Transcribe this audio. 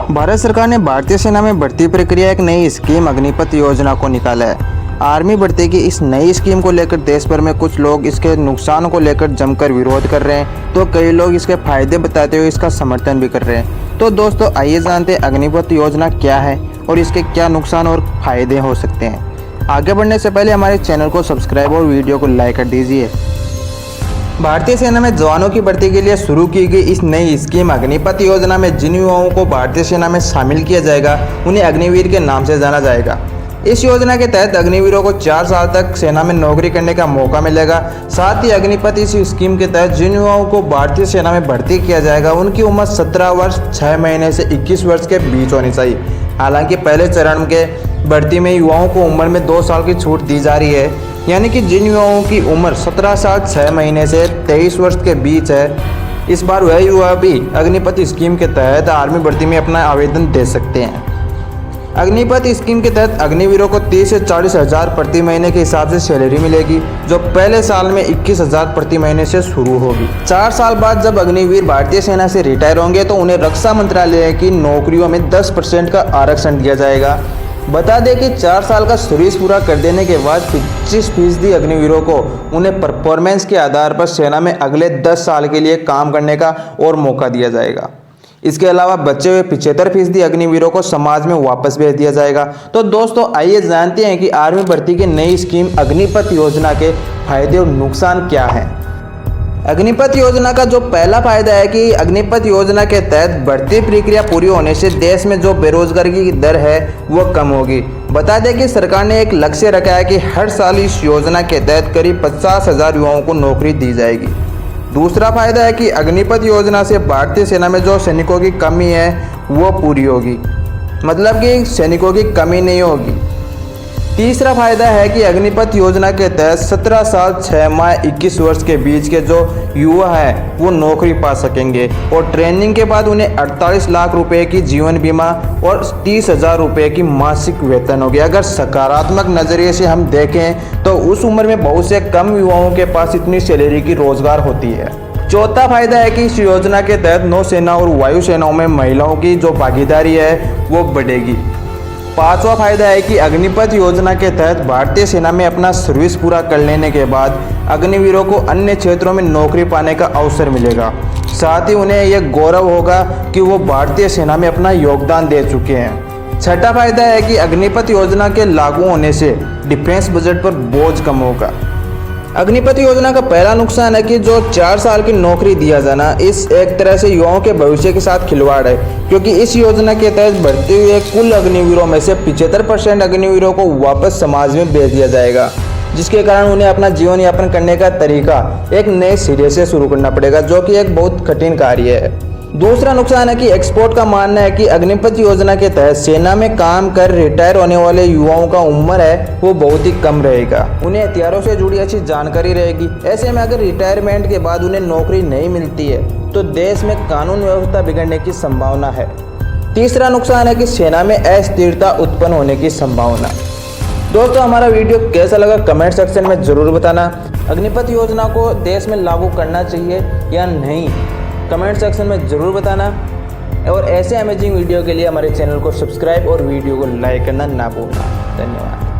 भारत सरकार ने भारतीय सेना में भर्ती प्रक्रिया एक नई स्कीम अग्निपथ योजना को निकाला है। आर्मी भर्ती की इस नई स्कीम को लेकर देश भर में कुछ लोग इसके नुकसान को लेकर जमकर विरोध कर रहे हैं, तो कई लोग इसके फायदे बताते हुए इसका समर्थन भी कर रहे हैं। तो दोस्तों आइए जानते हैं अग्निपथ योजना क्या है और इसके क्या नुकसान और फायदे हो सकते हैं। आगे बढ़ने से पहले हमारे चैनल को सब्सक्राइब और वीडियो को लाइक कर दीजिए। भारतीय सेना में जवानों की भर्ती के लिए शुरू की गई इस नई स्कीम अग्निपथ योजना में जिन युवाओं को भारतीय सेना में शामिल किया जाएगा उन्हें अग्निवीर के नाम से जाना जाएगा। इस योजना के तहत अग्निवीरों को 4 साल तक सेना में नौकरी करने का मौका मिलेगा। साथ ही अग्निपथ इस स्कीम के तहत जिन युवाओं को भारतीय सेना में भर्ती किया जाएगा उनकी उम्र 17 वर्ष 6 महीने से 21 वर्ष के बीच होनी चाहिए। हालांकि पहले चरण के भर्ती में युवाओं को उम्र में 2 साल की छूट दी जा रही है, यानी कि जिन युवाओं की उम्र 17 साल 6 महीने से 23 वर्ष के बीच है, इस बार वह युवा भी अग्निपथ स्कीम के तहत आर्मी भर्ती में अपना आवेदन दे सकते हैं। अग्निपथ स्कीम के तहत अग्निवीरों को 30 से 40 हज़ार प्रति महीने के हिसाब से सैलरी मिलेगी, जो पहले साल में 21 हज़ार प्रति महीने से शुरू होगी। 4 साल बाद जब अग्निवीर भारतीय सेना से रिटायर होंगे तो उन्हें रक्षा मंत्रालय की नौकरियों में 10% का आरक्षण दिया जाएगा। बता दें कि 4 साल का सर्विस पूरा कर देने के बाद 25% अग्निवीरों को उन्हें परफॉर्मेंस के आधार पर सेना में अगले 10 साल के लिए काम करने का और मौका दिया जाएगा। इसके अलावा बचे हुए 75% अग्निवीरों को समाज में वापस भेज दिया जाएगा। तो दोस्तों आइए जानते हैं कि आर्मी भर्ती की नई स्कीम अग्निपथ योजना के फायदे और नुकसान क्या हैं। अग्निपथ योजना का जो पहला फायदा है कि अग्निपथ योजना के तहत भर्ती प्रक्रिया पूरी होने से देश में जो बेरोजगारी की दर है वो कम होगी। बता दें कि सरकार ने एक लक्ष्य रखा है कि हर साल इस योजना के तहत करीब 50,000 युवाओं को नौकरी दी जाएगी। दूसरा फायदा है कि अग्निपथ योजना से भारतीय सेना में जो सैनिकों की कमी है वो पूरी होगी, मतलब कि सैनिकों की कमी नहीं होगी। तीसरा फायदा है कि अग्निपथ योजना के तहत 17 साल 6 माह 21 वर्ष के बीच के जो युवा हैं वो नौकरी पा सकेंगे और ट्रेनिंग के बाद उन्हें 48 लाख रुपए की जीवन बीमा और 30,000 रुपये की मासिक वेतन होगी। अगर सकारात्मक नज़रिए से हम देखें तो उस उम्र में बहुत से कम युवाओं के पास इतनी सैलरी की रोजगार होती है। चौथा फायदा है कि इस योजना के तहत नौसेना और वायुसेनाओं में महिलाओं की जो भागीदारी है वो बढ़ेगी। पांचवा फायदा है कि अग्निपथ योजना के तहत भारतीय सेना में अपना सर्विस पूरा कर लेने के बाद अग्निवीरों को अन्य क्षेत्रों में नौकरी पाने का अवसर मिलेगा। साथ ही उन्हें यह गौरव होगा कि वो भारतीय सेना में अपना योगदान दे चुके हैं। छठा फायदा है कि अग्निपथ योजना के लागू होने से डिफेंस बजट पर बोझ कम होगा। अग्निपथ योजना का पहला नुकसान है कि जो 4 साल की नौकरी दिया जाना इस एक तरह से युवाओं के भविष्य के साथ खिलवाड़ है, क्योंकि इस योजना के तहत भर्ती हुए कुल अग्निवीरों में से 75% अग्निवीरों को वापस समाज में भेज दिया जाएगा, जिसके कारण उन्हें अपना जीवन यापन करने का तरीका एक नए सिरे से शुरू करना पड़ेगा, जो कि एक बहुत कठिन कार्य है। दूसरा नुकसान है कि एक्सपोर्ट का मानना है कि अग्निपथ योजना के तहत सेना में काम कर रिटायर होने वाले युवाओं का उम्र है वो बहुत ही कम रहेगा। उन्हें हथियारों से जुड़ी अच्छी जानकारी रहेगी। ऐसे में अगर रिटायरमेंट के बाद उन्हें नौकरी नहीं मिलती है तो देश में कानून व्यवस्था बिगड़ने की संभावना है। तीसरा नुकसान है कि सेना में अस्थिरता उत्पन्न होने की संभावना। दोस्तों हमारा वीडियो कैसा लगा कमेंट सेक्शन में ज़रूर बताना। अग्निपथ योजना को देश में लागू करना चाहिए या नहीं, कमेंट सेक्शन में ज़रूर बताना। और ऐसे अमेजिंग वीडियो के लिए हमारे चैनल को सब्सक्राइब और वीडियो को लाइक करना ना भूलना। धन्यवाद।